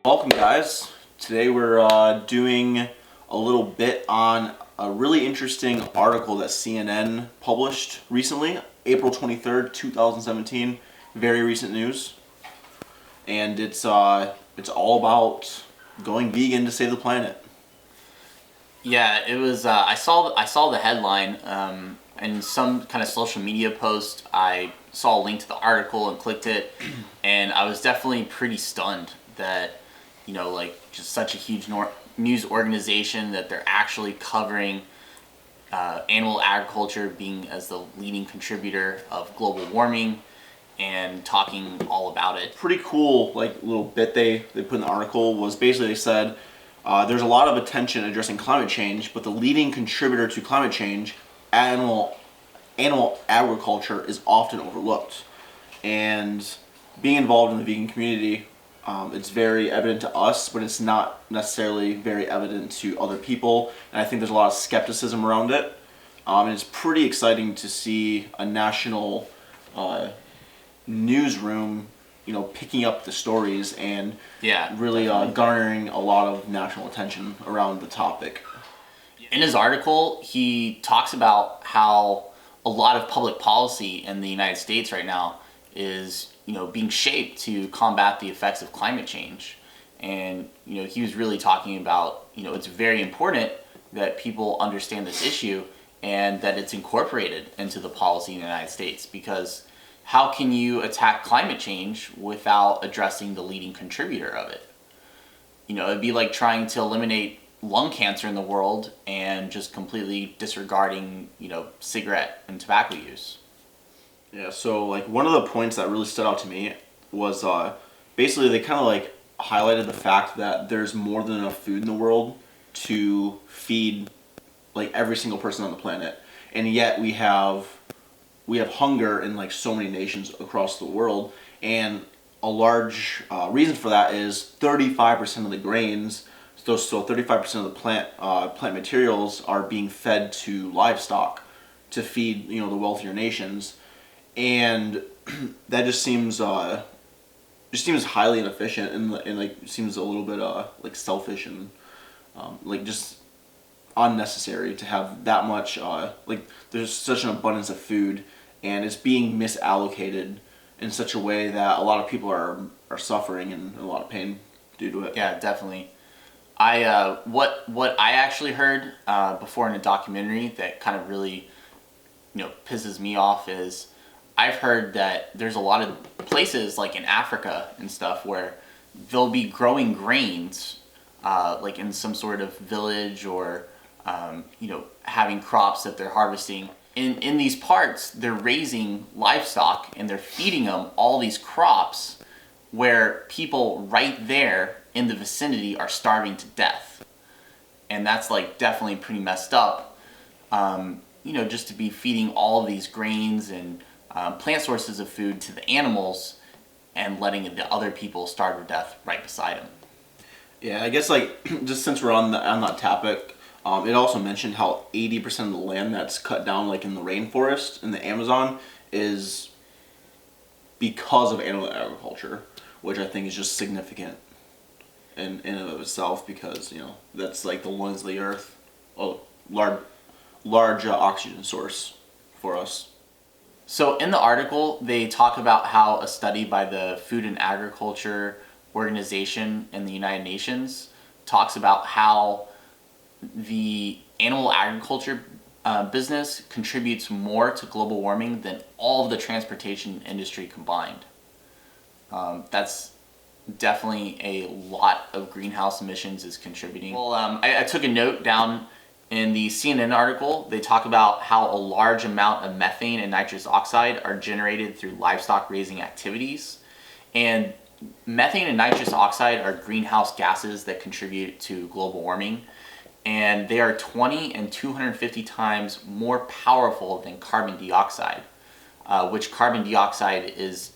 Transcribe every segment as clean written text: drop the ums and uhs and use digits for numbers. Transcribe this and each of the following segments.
Welcome guys. Today we're doing a little bit on a really interesting article that CNN published recently, April 23rd, 2017. Very recent news. And it's all about going vegan to save the planet. Yeah, it was. I saw the headline, and some kind of social media post. I saw a link to the article and clicked it, and I was definitely pretty stunned that, like just such a huge news organization that they're actually covering animal agriculture being as the leading contributor of global warming and talking all about it. Pretty cool little bit they put in the article was basically they said there's a lot of attention addressing climate change, but the leading contributor to climate change, animal agriculture, is often overlooked. And being involved in the vegan community, it's very evident to us, but it's not necessarily very evident to other people. And I think there's a lot of skepticism around it. And it's pretty exciting to see a national newsroom picking up the stories and really garnering a lot of national attention around the topic. In his article, he talks about how a lot of public policy in the United States right now is, being shaped to combat the effects of climate change. And, he was really talking about, it's very important that people understand this issue and that it's incorporated into the policy in the United States, because how can you attack climate change without addressing the leading contributor of it? It'd be like trying to eliminate lung cancer in the world and just completely disregarding, cigarette and tobacco use. Yeah, so one of the points that really stood out to me was basically they kind of highlighted the fact that there's more than enough food in the world to feed every single person on the planet, and yet we have hunger in so many nations across the world. And a large reason for that is 35% of the grains, so 35% of the plant materials are being fed to livestock to feed the wealthier nations, and that just seems highly inefficient and seems a little bit selfish and just unnecessary to have that much there's such an abundance of food, and it's being misallocated in such a way that a lot of people are suffering and in a lot of pain due to it. Yeah, definitely. What I actually heard before in a documentary that kind of really pisses me off is I've heard that there's a lot of places in Africa and stuff where they'll be growing grains in some sort of village or having crops that they're harvesting. In these parts, they're raising livestock and they're feeding them all these crops where people right there in the vicinity are starving to death. And that's definitely pretty messed up. Just to be feeding all of these grains and plant sources of food to the animals and letting the other people starve to death right beside them. Yeah, I guess just since we're on that topic, it also mentioned how 80% of the land that's cut down in the rainforest in the Amazon is because of animal agriculture, which I think is just significant in and of itself, because that's the lungs of the earth, a large oxygen source for us. So in the article, they talk about how a study by the Food and Agriculture Organization in the United Nations talks about how the animal agriculture business contributes more to global warming than all of the transportation industry combined. That's definitely a lot of greenhouse emissions is contributing. Well, I took a note down in the CNN article. They talk about how a large amount of methane and nitrous oxide are generated through livestock raising activities. And methane and nitrous oxide are greenhouse gases that contribute to global warming. And they are 20 and 250 times more powerful than carbon dioxide, which carbon dioxide is,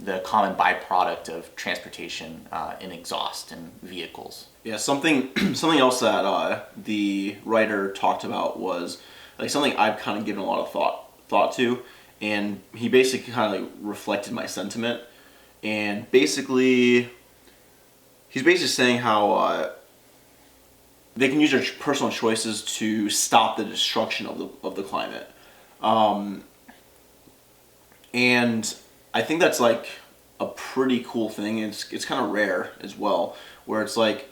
the common byproduct of transportation and exhaust in vehicles. Yeah, something else that the writer talked about was something I've kind of given a lot of thought to, and he basically kind of reflected my sentiment. And basically, he's basically saying how they can use their personal choices to stop the destruction of the climate. Um, and I think that's like a pretty cool thing. It's kind of rare as well, where it's like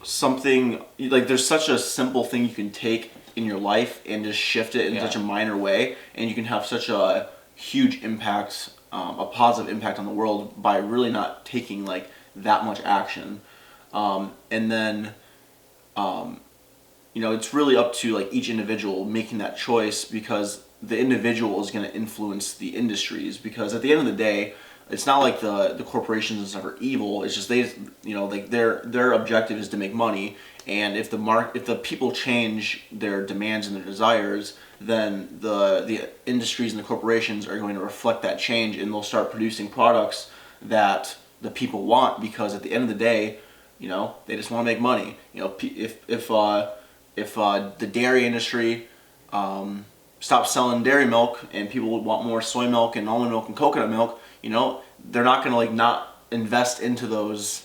something like there's such a simple thing you can take in your life and just shift it in such a minor way, and you can have such a huge impact, a positive impact on the world by really not taking like that much action. And then it's really up to like each individual making that choice, because the individual is going to influence the industries, because at the end of the day, it's not like the corporations and stuff are evil. It's just they, like their objective is to make money, and if the people change their demands and their desires, then the industries and the corporations are going to reflect that change, and they'll start producing products that the people want, because at the end of the day, they just want to make money. If the dairy industry stops selling dairy milk and people would want more soy milk and almond milk and coconut milk, they're not gonna like not invest into those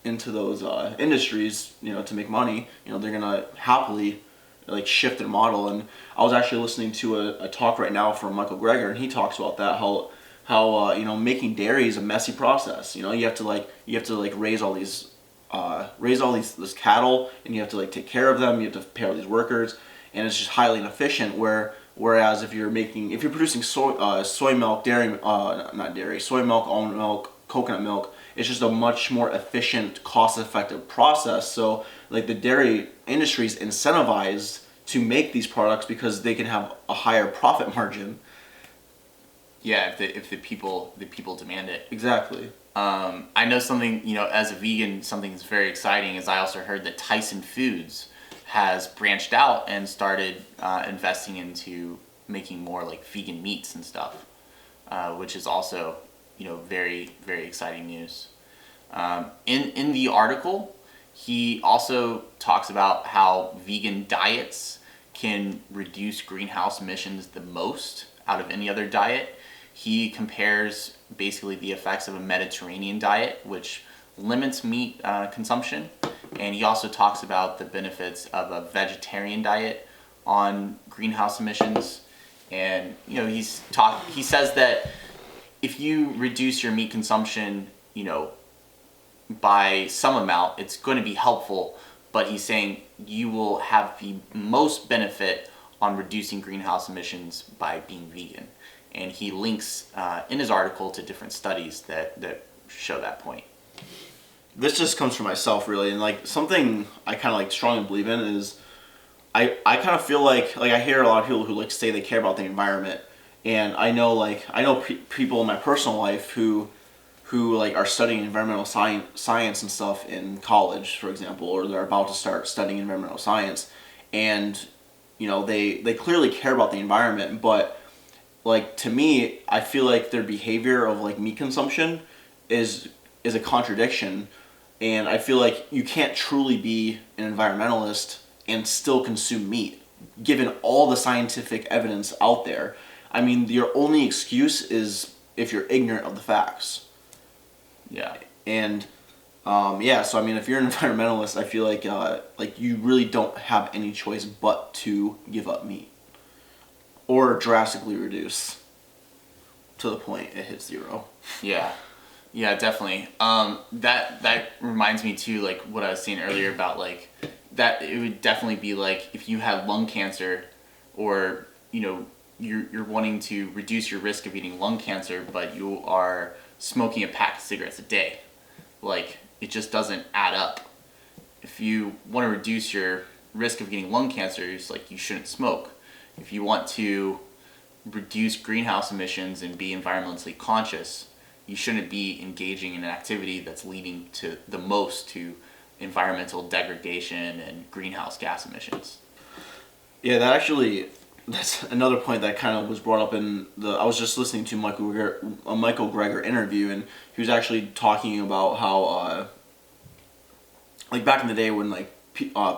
industries, to make money. They're gonna happily like shift their model. And I was actually listening to a talk right now from Michael Greger, and he talks about that how making dairy is a messy process. You have to raise all these this cattle, and you have to like take care of them. You have to pay all these workers, and it's just highly inefficient. Whereas if you're producing soy milk, soy milk, almond milk, coconut milk, it's just a much more efficient, cost-effective process. So like the dairy industry is incentivized to make these products because they can have a higher profit margin. Yeah, if the people demand it. Exactly. I know something, as a vegan, something that's very exciting is I also heard that Tyson Foods has branched out and started investing into making more like vegan meats and stuff, which is also, very, very exciting news. In the article, he also talks about how vegan diets can reduce greenhouse emissions the most out of any other diet. He compares basically the effects of a Mediterranean diet, which limits meat consumption, and he also talks about the benefits of a vegetarian diet on greenhouse emissions. And he says that if you reduce your meat consumption, by some amount, it's going to be helpful, but he's saying you will have the most benefit on reducing greenhouse emissions by being vegan. And he links in his article to different studies that show that point. This just comes from myself, really, and like something I kind of like strongly believe in is I kind of feel like I hear a lot of people who like say they care about the environment, and I know people in my personal life who like are studying environmental science and stuff in college, for example, or they're about to start studying environmental science, and they clearly care about the environment, but like to me, I feel like their behavior of like meat consumption is a contradiction, and I feel like you can't truly be an environmentalist and still consume meat, given all the scientific evidence out there. I mean, your only excuse is if you're ignorant of the facts. Yeah. And so I mean, if you're an environmentalist, I feel like you really don't have any choice but to give up meat or drastically reduce to the point it hits zero. Yeah, definitely. That reminds me too, like what I was saying earlier about like that it would definitely be like if you had lung cancer, or you're wanting to reduce your risk of getting lung cancer, but you are smoking a pack of cigarettes a day. Like it just doesn't add up. If you want to reduce your risk of getting lung cancer, it's like you shouldn't smoke. If you want to reduce greenhouse emissions and be environmentally conscious, you shouldn't be engaging in an activity that's leading to the most to environmental degradation and greenhouse gas emissions. Yeah, that's another point that kind of was brought up I was just listening to a Michael Greger interview, and he was actually talking about how like back in the day when like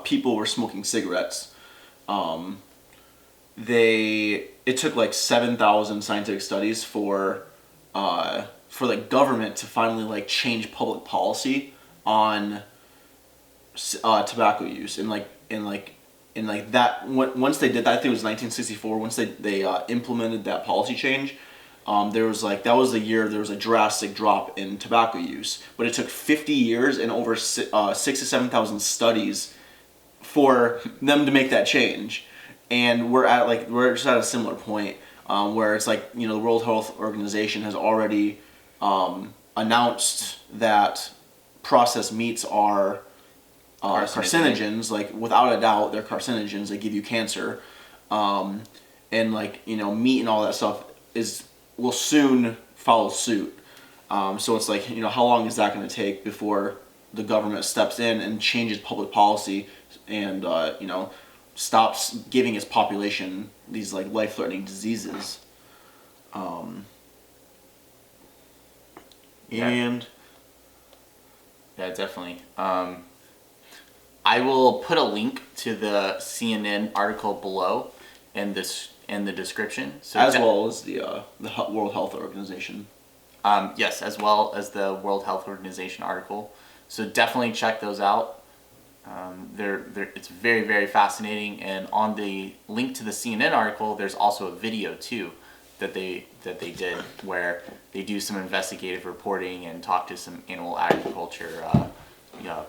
people were smoking cigarettes, it took like 7,000 scientific studies for the government to finally like change public policy on tobacco use, and that once they did that, I think it was 1964. Once they implemented that policy change, there was like that was the year there was a drastic drop in tobacco use. But it took 50 years and over 6 to 7,000 studies for them to make that change, and we're just at a similar point where it's like, you know, the World Health Organization has already announced that processed meats are carcinogens. Like, without a doubt, they're carcinogens. They give you cancer, and like, you know, meat and all that stuff will soon follow suit. So it's like, you know, how long is that going to take before the government steps in and changes public policy and you know, stops giving its population these like life-threatening diseases. Yeah. And Yeah, definitely. I will put a link to the CNN article below in the description. So as well as the World Health Organization. Yes, as well as the World Health Organization article. So definitely check those out. It's very, very fascinating. And on the link to the CNN article, there's also a video too that they did where they do some investigative reporting and talk to some animal agriculture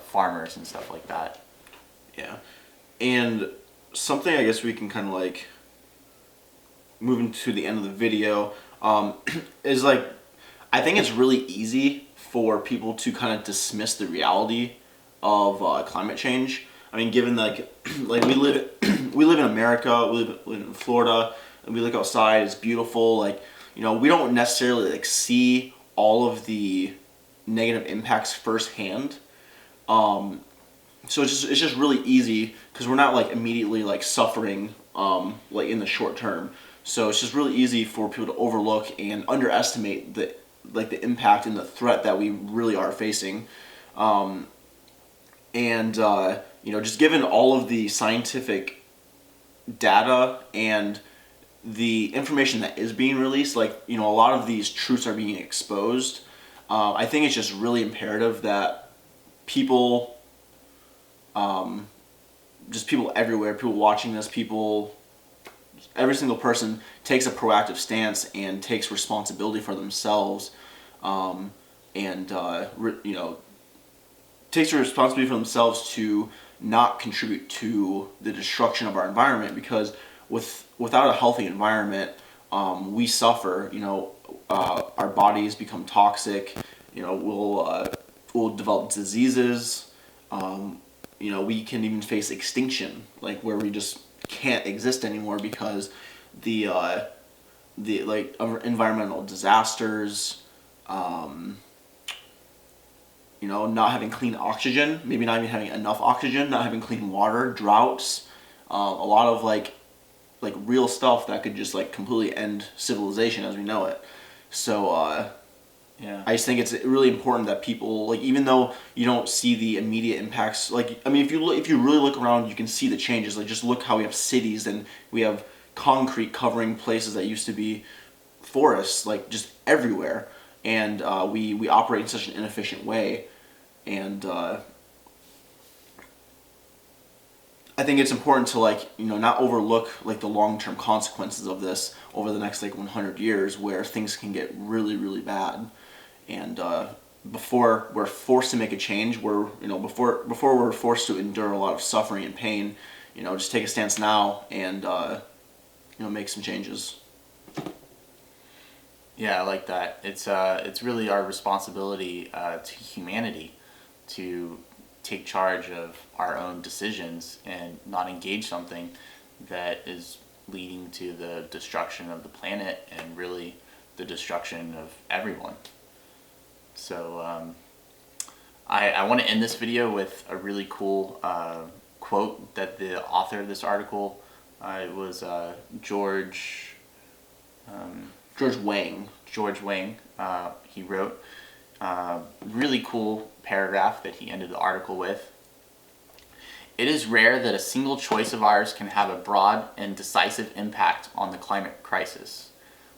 farmers and stuff like that. Yeah, and something I guess we can kind of like moving to the end of the video is like, I think it's really easy for people to kind of dismiss the reality of climate change. I mean, given like we live in America, we live in Florida, and we look outside, it's beautiful. Like, you know, we don't necessarily like see all of the negative impacts firsthand. So it's just really easy because we're not like immediately like suffering like in the short term. So it's just really easy for people to overlook and underestimate the impact and the threat that we really are facing. You know, just given all of the scientific data and the information that is being released, like, you know, a lot of these truths are being exposed. I think it's just really imperative that people, just people everywhere, people watching this, every single person takes a proactive stance and takes responsibility for themselves, you know, takes a responsibility for themselves to not contribute to the destruction of our environment, because without a healthy environment, we suffer. You know, our bodies become toxic. You know, we'll develop diseases. You know, we can even face extinction, like where we just can't exist anymore because the environmental disasters. You know, not having clean oxygen, maybe not even having enough oxygen, not having clean water, droughts, a lot of like real stuff that could just like completely end civilization as we know it. So Yeah. I just think it's really important that people, like, even though you don't see the immediate impacts, like, I mean, if you really look around, you can see the changes. Like, just look how we have cities and we have concrete covering places that used to be forests, like just everywhere, and we operate in such an inefficient way. And I think it's important to, like, you know, not overlook like the long-term consequences of this over the next like 100 years, where things can get really, really bad. And before we're forced to make a change, before we're forced to endure a lot of suffering and pain, you know, just take a stance now and you know, make some changes. Yeah, I like that. It's really our responsibility to humanity to take charge of our own decisions and not engage something that is leading to the destruction of the planet and really the destruction of everyone. So I want to end this video with a really cool quote that the author of this article, it was George Wang. He wrote really cool paragraph that he ended the article with. It is rare that a single choice of ours can have a broad and decisive impact on the climate crisis.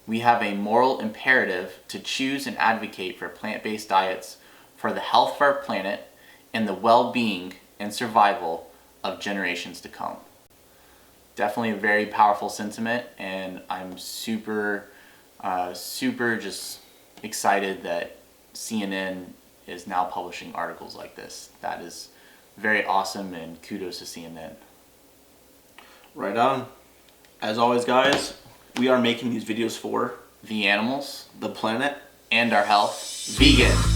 We have a moral imperative to choose and advocate for plant-based diets for the health of our planet and the well-being and survival of generations to come. Definitely a very powerful sentiment, and I'm super just excited that CNN is now publishing articles like this. That is very awesome, and kudos to CNN. Right on. As always, guys, we are making these videos for The animals the planet and our health. Vegan.